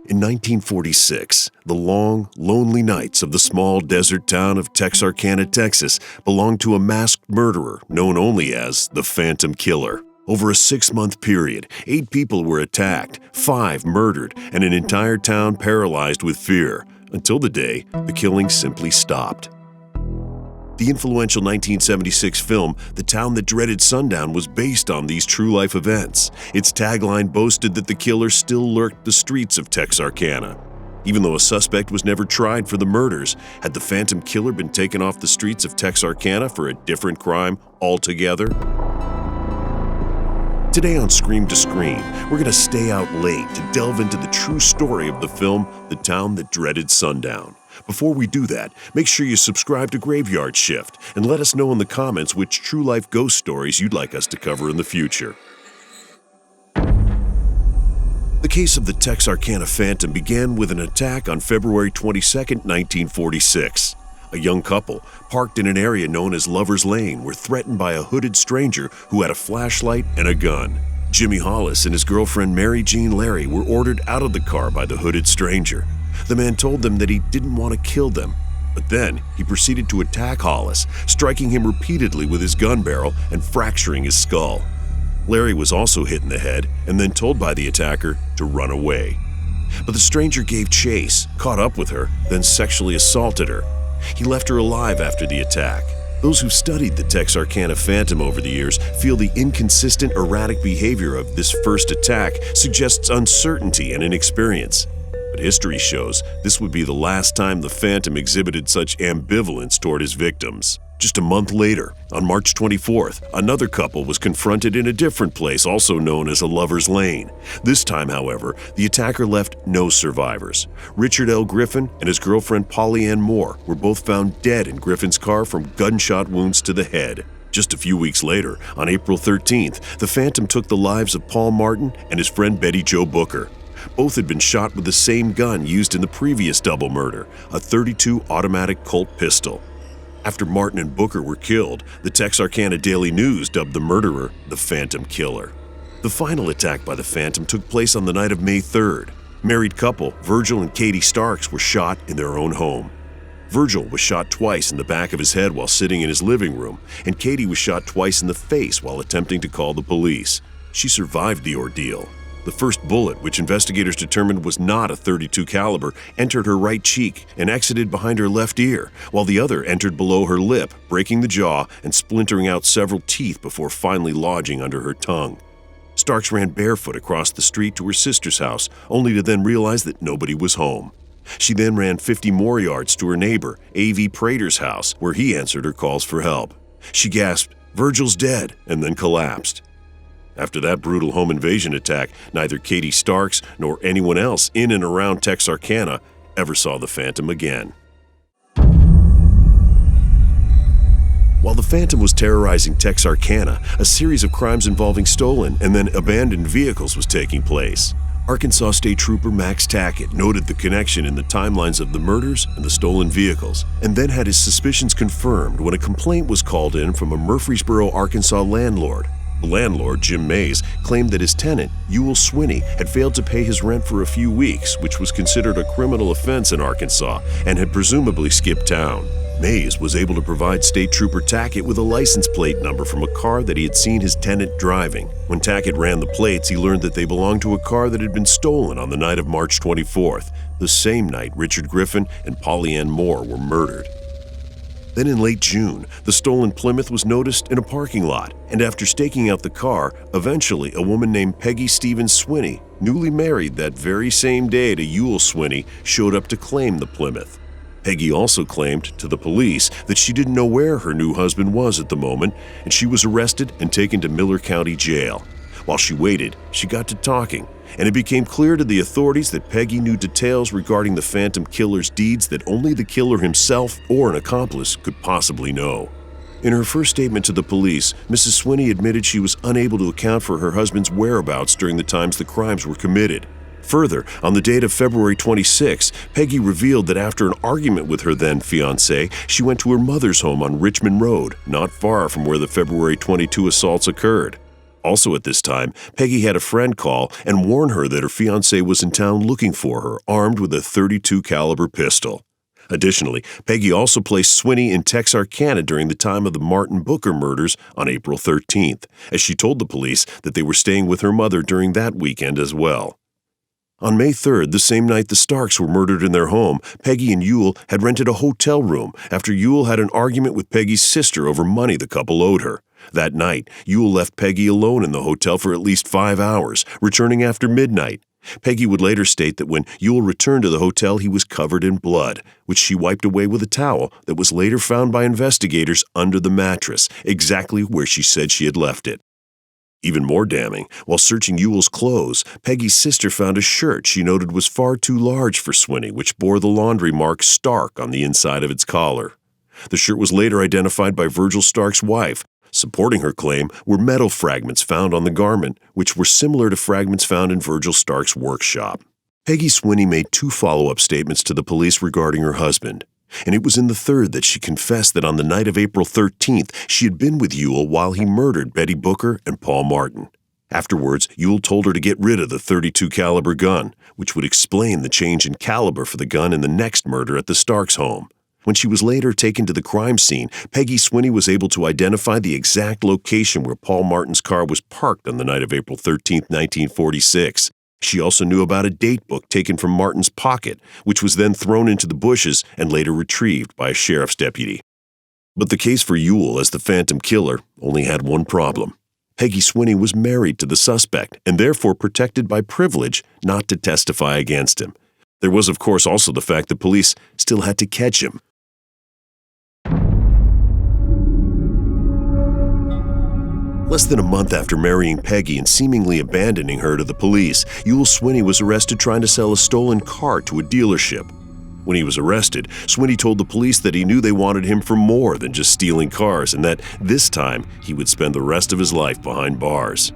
In 1946, the long, lonely nights of the small desert town of Texarkana, Texas, belonged to a masked murderer known only as the Phantom Killer. Over a 6-month period, 8 people were attacked, 5 murdered, and an entire town paralyzed with fear, until the day the killing simply stopped. The influential 1976 film, The Town That Dreaded Sundown, was based on these true-life events. Its tagline boasted that the killer still lurked the streets of Texarkana. Even though a suspect was never tried for the murders, had the Phantom Killer been taken off the streets of Texarkana for a different crime altogether? Today on Scream to Scream, we're going to stay out late to delve into the true story of the film, The Town That Dreaded Sundown. Before we do that, make sure you subscribe to Graveyard Shift and let us know in the comments which true-life ghost stories you'd like us to cover in the future. The case of the Texarkana Phantom began with an attack on February 22, 1946. A young couple, parked in an area known as Lover's Lane, were threatened by a hooded stranger who had a flashlight and a gun. Jimmy Hollis and his girlfriend Mary Jean Larry were ordered out of the car by the hooded stranger. The man told them that he didn't want to kill them, but then he proceeded to attack Hollis, striking him repeatedly with his gun barrel and fracturing his skull. Larry was also hit in the head and then told by the attacker to run away. But the stranger gave chase, caught up with her, then sexually assaulted her. He left her alive after the attack. Those who've studied the Texarkana Phantom over the years feel the inconsistent, erratic behavior of this first attack suggests uncertainty and inexperience. But history shows this would be the last time the Phantom exhibited such ambivalence toward his victims. Just a month later, on March 24th, another couple was confronted in a different place, also known as a Lover's Lane. This time, however, the attacker left no survivors. Richard L. Griffin and his girlfriend Polly Ann Moore were both found dead in Griffin's car from gunshot wounds to the head. Just a few weeks later, on April 13th, the Phantom took the lives of Paul Martin and his friend Betty Jo Booker. Both had been shot with the same gun used in the previous double murder, a .32 automatic Colt pistol. After Martin and Booker were killed, the Texarkana Daily News dubbed the murderer the Phantom Killer. The final attack by the Phantom took place on the night of May 3rd. Married couple Virgil and Katie Starks were shot in their own home. Virgil was shot twice in the back of his head while sitting in his living room, and Katie was shot twice in the face while attempting to call the police. She survived the ordeal. The first bullet, which investigators determined was not a .32 caliber, entered her right cheek and exited behind her left ear, while the other entered below her lip, breaking the jaw and splintering out several teeth before finally lodging under her tongue. Starks ran barefoot across the street to her sister's house, only to then realize that nobody was home. She then ran 50 more yards to her neighbor, A.V. Prater's house, where he answered her calls for help. She gasped, "Virgil's dead," and then collapsed. After that brutal home invasion attack, neither Katie Starks nor anyone else in and around Texarkana ever saw the Phantom again. While the Phantom was terrorizing Texarkana, a series of crimes involving stolen and then abandoned vehicles was taking place. Arkansas State Trooper Max Tackett noted the connection in the timelines of the murders and the stolen vehicles, and then had his suspicions confirmed when a complaint was called in from a Murfreesboro, Arkansas landlord. The landlord, Jim Mays, claimed that his tenant, Ewell Swinney, had failed to pay his rent for a few weeks, which was considered a criminal offense in Arkansas, and had presumably skipped town. Mays was able to provide State Trooper Tackett with a license plate number from a car that he had seen his tenant driving. When Tackett ran the plates, he learned that they belonged to a car that had been stolen on the night of March 24th, the same night Richard Griffin and Polly Ann Moore were murdered. Then in late June, the stolen Plymouth was noticed in a parking lot, and after staking out the car, eventually a woman named Peggy Stevens Swinney, newly married that very same day to Ewell Swinney, showed up to claim the Plymouth. Peggy also claimed to the police that she didn't know where her new husband was at the moment, and she was arrested and taken to Miller County Jail. While she waited, she got to talking, and it became clear to the authorities that Peggy knew details regarding the Phantom Killer's deeds that only the killer himself or an accomplice could possibly know. In her first statement to the police, Mrs. Swinney admitted she was unable to account for her husband's whereabouts during the times the crimes were committed. Further, on the date of February 26, Peggy revealed that after an argument with her then-fiancé, she went to her mother's home on Richmond Road, not far from where the February 22 assaults occurred. Also at this time, Peggy had a friend call and warn her that her fiancé was in town looking for her, armed with a .32 caliber pistol. Additionally, Peggy also placed Swinney in Texarkana during the time of the Martin Booker murders on April 13th, as she told the police that they were staying with her mother during that weekend as well. On May 3rd, the same night the Starks were murdered in their home, Peggy and Ewell had rented a hotel room after Ewell had an argument with Peggy's sister over money the couple owed her. That night, Ewell left Peggy alone in the hotel for at least 5 hours, returning after midnight. Peggy would later state that when Ewell returned to the hotel, he was covered in blood, which she wiped away with a towel that was later found by investigators under the mattress, exactly where she said she had left it. Even more damning, while searching Ewell's clothes, Peggy's sister found a shirt she noted was far too large for Swinney, which bore the laundry mark Stark on the inside of its collar. The shirt was later identified by Virgil Stark's wife. Supporting her claim were metal fragments found on the garment, which were similar to fragments found in Virgil Stark's workshop. Peggy Swinney made 2 follow-up statements to the police regarding her husband, and it was in the third that she confessed that on the night of April 13th, she had been with Ewell while he murdered Betty Booker and Paul Martin. Afterwards, Ewell told her to get rid of the .32 caliber gun, which would explain the change in caliber for the gun in the next murder at the Starks' home. When she was later taken to the crime scene, Peggy Swinney was able to identify the exact location where Paul Martin's car was parked on the night of April 13, 1946. She also knew about a date book taken from Martin's pocket, which was then thrown into the bushes and later retrieved by a sheriff's deputy. But the case for Ewell as the Phantom Killer only had one problem. Peggy Swinney was married to the suspect and therefore protected by privilege not to testify against him. There was, of course, also the fact that police still had to catch him. Less than a month after marrying Peggy and seemingly abandoning her to the police, Ewell Swinney was arrested trying to sell a stolen car to a dealership. When he was arrested, Swinney told the police that he knew they wanted him for more than just stealing cars and that this time he would spend the rest of his life behind bars.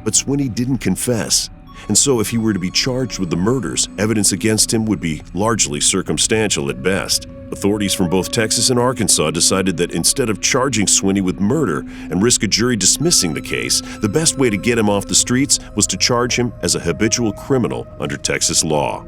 But Swinney didn't confess, and so if he were to be charged with the murders, evidence against him would be largely circumstantial at best. Authorities from both Texas and Arkansas decided that instead of charging Swinney with murder and risk a jury dismissing the case, the best way to get him off the streets was to charge him as a habitual criminal under Texas law.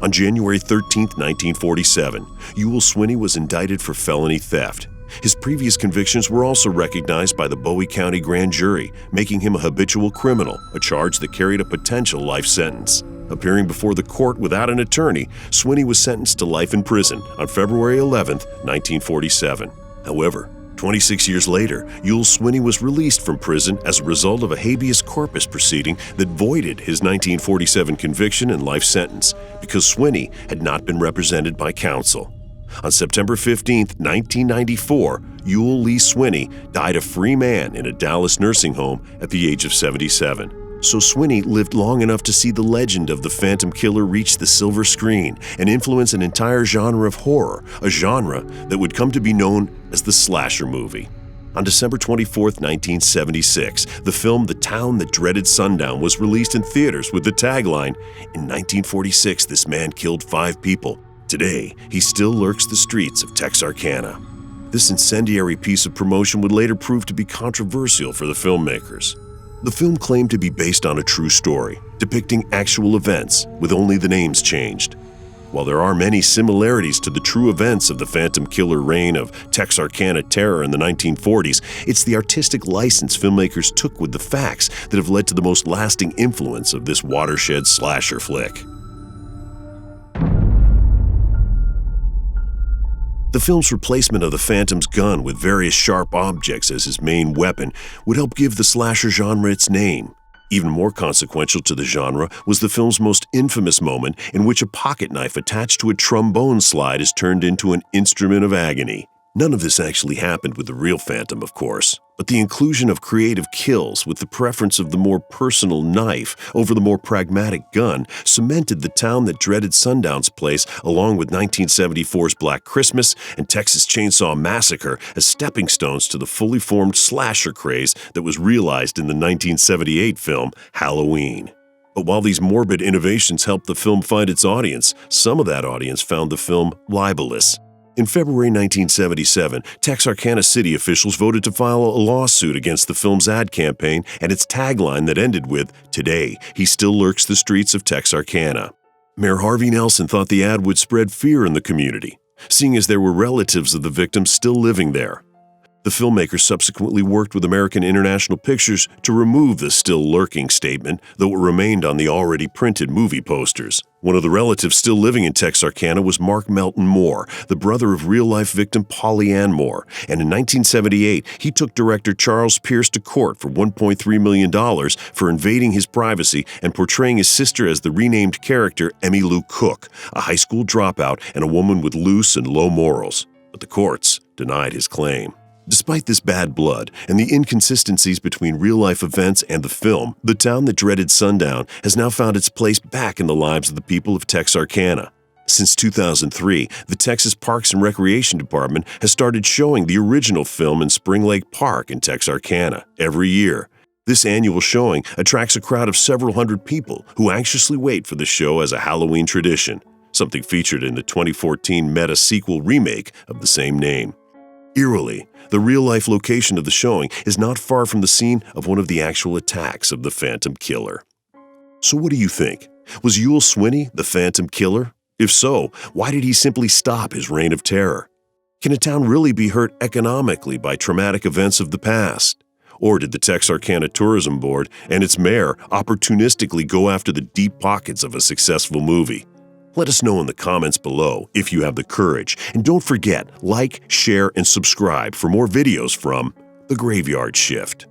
On January 13, 1947, Ewell Swinney was indicted for felony theft. His previous convictions were also recognized by the Bowie County Grand Jury, making him a habitual criminal, a charge that carried a potential life sentence. Appearing before the court without an attorney, Swinney was sentenced to life in prison on February 11, 1947. However, 26 years later, Ewell Swinney was released from prison as a result of a habeas corpus proceeding that voided his 1947 conviction and life sentence because Swinney had not been represented by counsel. On September 15, 1994, Ewell Lee Swinney died a free man in a Dallas nursing home at the age of 77. So Swinney lived long enough to see the legend of the Phantom Killer reach the silver screen and influence an entire genre of horror, a genre that would come to be known as the slasher movie. On December 24, 1976, the film The Town That Dreaded Sundown was released in theaters with the tagline, "In 1946, this man killed 5 people. Today, he still lurks the streets of Texarkana." This incendiary piece of promotion would later prove to be controversial for the filmmakers. The film claimed to be based on a true story, depicting actual events, with only the names changed. While there are many similarities to the true events of the Phantom Killer reign of Texarkana terror in the 1940s, it's the artistic license filmmakers took with the facts that have led to the most lasting influence of this watershed slasher flick. The film's replacement of the Phantom's gun with various sharp objects as his main weapon would help give the slasher genre its name. Even more consequential to the genre was the film's most infamous moment in which a pocket knife attached to a trombone slide is turned into an instrument of agony. None of this actually happened with the real Phantom, of course, but the inclusion of creative kills with the preference of the more personal knife over the more pragmatic gun cemented The Town That Dreaded Sundown's place along with 1974's Black Christmas and Texas Chainsaw Massacre as stepping stones to the fully formed slasher craze that was realized in the 1978 film Halloween. But while these morbid innovations helped the film find its audience, some of that audience found the film libelous. In February 1977, Texarkana city officials voted to file a lawsuit against the film's ad campaign and its tagline that ended with, "Today, he still lurks the streets of Texarkana." Mayor Harvey Nelson thought the ad would spread fear in the community, seeing as there were relatives of the victims still living there. The filmmaker subsequently worked with American International Pictures to remove the "still lurking" statement, though it remained on the already printed movie posters. One of the relatives still living in Texarkana was Mark Melton Moore, the brother of real-life victim Polly Ann Moore, and in 1978, he took director Charles Pierce to court for $1.3 million for invading his privacy and portraying his sister as the renamed character Emmylou Cook, a high school dropout and a woman with loose and low morals. But the courts denied his claim. Despite this bad blood and the inconsistencies between real-life events and the film, the town that dreaded Sundown has now found its place back in the lives of the people of Texarkana. Since 2003, the Texas Parks and Recreation Department has started showing the original film in Spring Lake Park in Texarkana every year. This annual showing attracts a crowd of several hundred people who anxiously wait for the show as a Halloween tradition, something featured in the 2014 meta-sequel remake of the same name. Eerily, the real-life location of the showing is not far from the scene of one of the actual attacks of the Phantom Killer. So what do you think? Was Yul Swinney the Phantom Killer? If so, why did he simply stop his reign of terror? Can a town really be hurt economically by traumatic events of the past? Or did the Texarkana Tourism Board and its mayor opportunistically go after the deep pockets of a successful movie? Let us know in the comments below if you have the courage. And don't forget, like, share, and subscribe for more videos from The Graveyard Shift.